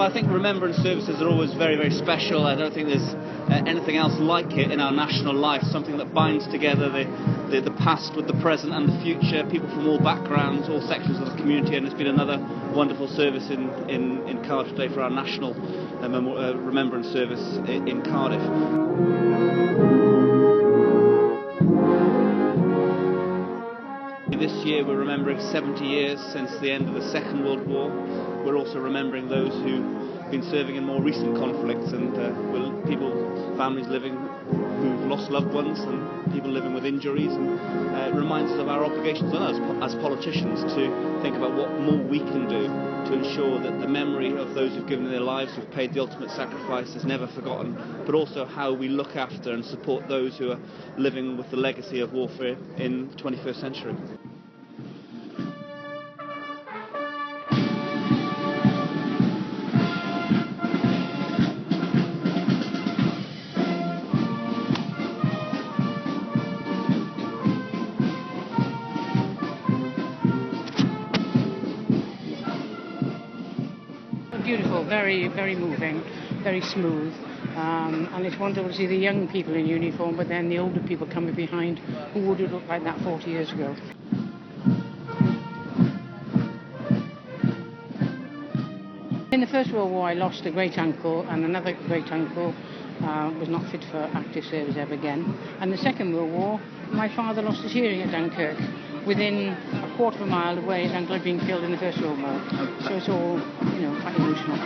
Well, I think remembrance services are always very, very special. I don't think there's anything else like it in our national life, something that binds together the past with the present and the future, people from all backgrounds, all sections of the community, and it's been another wonderful service in Cardiff today for our national remembrance service in Cardiff. This year we're remembering 70 years since the end of the Second World War. We're also remembering those who've been serving in more recent conflicts, and families living who've lost loved ones and people living with injuries. And it reminds us of our obligations on us as politicians to think about what more we can do to ensure that the memory of those who've given their lives, who've paid the ultimate sacrifice, is never forgotten, but also how we look after and support those who are living with the legacy of warfare in the 21st century. Beautiful, very, very moving, very smooth, and it's wonderful to see the young people in uniform, but then the older people coming behind who would have looked like that 40 years ago. In the First World War I lost a great uncle, and another great uncle was not fit for active service ever again. And the Second World War, my father lost his hearing at Dunkirk. Within a quarter of a mile away, his uncle had been killed in the First World War. So it's all, quite emotional.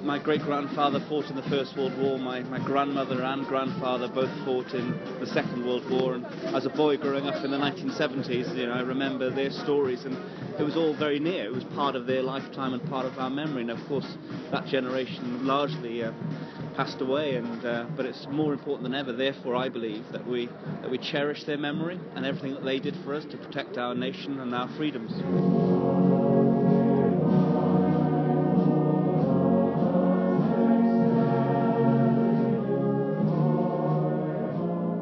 My great-grandfather fought in the First World War. My grandmother and grandfather both fought in the Second World War. And as a boy growing up in the 1970s, I remember their stories, and it was all very near. It was part of their lifetime and part of our memory. And of course, that generation largely passed away. But it's more important than ever, therefore, I believe, that we cherish their memory and everything that they did for us to protect our nation and our freedoms.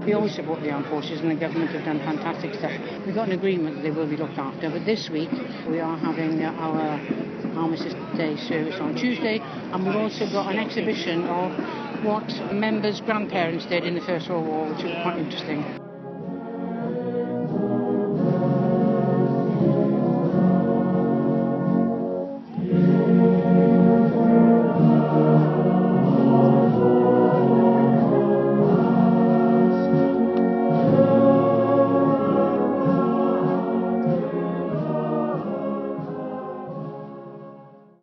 We always support the armed forces, and the government have done fantastic stuff. We've got an agreement that they will be looked after, but this week we are having our Armistice Day service on Tuesday, and we've also got an exhibition of what members' grandparents did in the First World War, which is quite interesting.